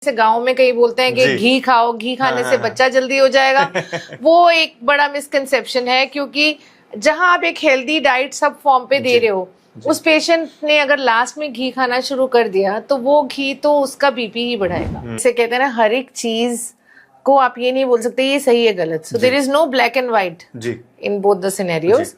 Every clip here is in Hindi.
जैसे गांव में कहीं बोलते हैं कि घी खाओ, घी खाने से बच्चा जल्दी हो जाएगा। वो एक बड़ा मिसकंसेप्शन है, क्योंकि जहां आप एक हेल्दी डाइट सब फॉर्म पे दे रहे हो, उस पेशेंट ने अगर लास्ट में घी खाना शुरू कर दिया तो वो घी तो उसका बीपी ही बढ़ाएगा। जैसे कहते हैं ना, हर एक चीज को आप ये नहीं बोल सकते ये सही है गलत। So there is no black and white in both the scenarios.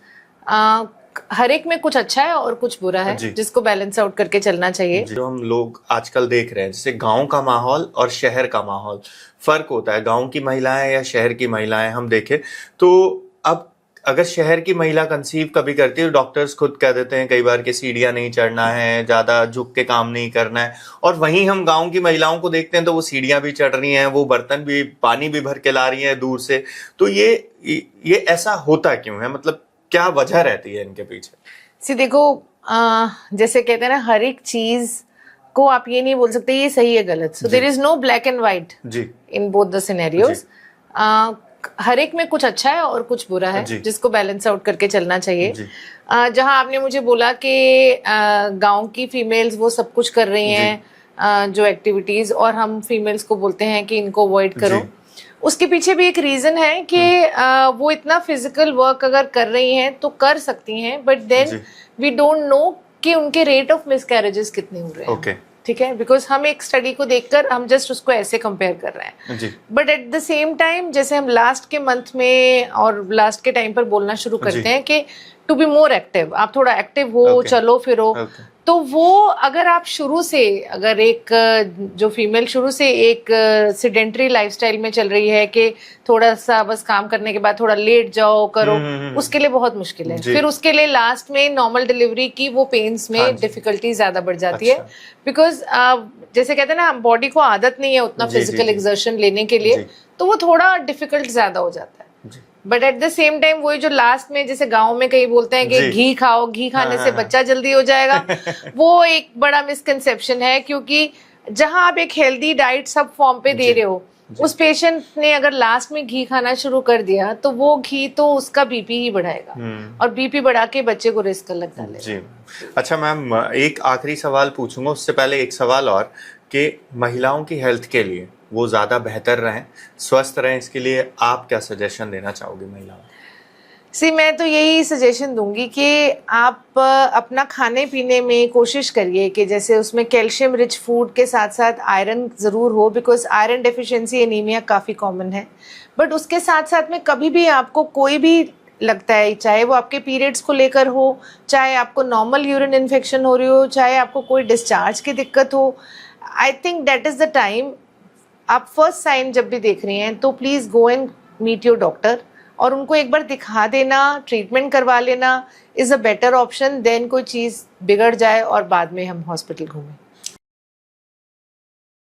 हर एक में कुछ अच्छा है और कुछ बुरा है, जिसको बैलेंस आउट करके चलना चाहिए। जो हम लोग आजकल देख रहे हैं, जैसे गांव का माहौल और शहर का माहौल फर्क होता है। गांव की महिलाएं या शहर की महिलाएं हम देखें तो अब अगर शहर की महिला कंसीव कभी करती है तो डॉक्टर्स खुद कह देते हैं कई बार कि सीढ़ियां नहीं चढ़ना है, ज्यादा झुक के काम नहीं करना है। और वहीं हम गांव की महिलाओं को देखते हैं तो वो सीढ़ियां भी चढ़ रही हैं, वो बर्तन भी, पानी भी भर के ला रही हैं दूर से। तो ये ऐसा होता क्यों है? मतलब क्या वजह रहती है इनके पीछे? देखो, जैसे कहते हैं ना, हर एक चीज को आप ये नहीं बोल सकते ये सही है गलत। So there is no black and white in both the scenarios. हर एक में कुछ अच्छा है और कुछ बुरा है, जिसको बैलेंस आउट करके चलना चाहिए। जहां आपने मुझे बोला कि गांव की फीमेल्स वो सब कुछ कर रही हैं जो एक्टिविटीज, और हम फीमेल्स को बोलते हैं कि इनको अवॉइड करो, उसके पीछे भी एक रीजन है कि वो इतना फिजिकल वर्क अगर कर रही हैं तो कर सकती हैं, but then we don't know कि उनके रेट ऑफ मिसकैरेजेस कितने हो रहे हैं। ठीक है, बिकॉज हम एक स्टडी को देखकर हम जस्ट उसको ऐसे कंपेयर कर रहे हैं। But at the same time, जैसे हम लास्ट के मंथ में और लास्ट के टाइम पर बोलना शुरू करते हैं कि टू बी मोर एक्टिव, आप थोड़ा एक्टिव हो, चलो फिरो। तो वो अगर आप शुरू से, अगर एक जो फीमेल शुरू से एक सिडेंटरी लाइफस्टाइल में चल रही है कि थोड़ा सा बस काम करने के बाद थोड़ा लेट जाओ करो, उसके लिए बहुत मुश्किल है। फिर उसके लिए लास्ट में नॉर्मल डिलीवरी की वो पेन्स में डिफिकल्टी ज्यादा बढ़ जाती है, बिकॉज जैसे कहते हैं ना, बॉडी को आदत नहीं है उतना फिजिकल एक्सर्शन लेने के लिए, तो वो थोड़ा डिफिकल्ट ज्यादा हो जाता है। But at the same time वही जो लास्ट में, जैसे गांव में कहीं बोलते हैं कि घी खाओ, घी खाने से बच्चा जल्दी हो जाएगा। वो एक बड़ा मिसकंसेप्शन है, क्योंकि जहां आप एक हेल्दी डाइट सब फॉर्म पे दे रहे हो, उस पेशेंट ने अगर लास्ट में घी खाना शुरू कर दिया तो वो घी तो उसका बीपी ही बढ़ाएगा, और बीपी बढ़ा के बच्चे को रिस्क अलग डालेगा। अच्छा मैम, एक आखिरी सवाल पूछूंगा, उससे पहले एक सवाल और, कि महिलाओं की हेल्थ के लिए वो ज्यादा बेहतर रहें, स्वस्थ रहें, इसके लिए आप क्या सजेशन देना चाहोगे महिलाओं? मैं तो यही सजेशन दूंगी कि आप अपना खाने पीने में कोशिश करिए कि जैसे उसमें कैल्शियम रिच फूड के साथ साथ आयरन ज़रूर हो, बिकॉज आयरन डेफिशिएंसी एनीमिया काफ़ी कॉमन है। बट उसके साथ साथ में कभी भी आपको कोई भी लगता है, चाहे वो आपके पीरियड्स को लेकर हो, चाहे आपको नॉर्मल यूरिन इन्फेक्शन हो रही हो, चाहे आपको कोई डिस्चार्ज की दिक्कत हो, I think that is the time. आप फर्स्ट साइन जब भी देख रही हैं तो please go and meet your doctor, और उनको एक बार दिखा देना, ट्रीटमेंट करवा लेना is a better option than कोई चीज़ बिगड़ जाए और बाद में हम हॉस्पिटल घूमें।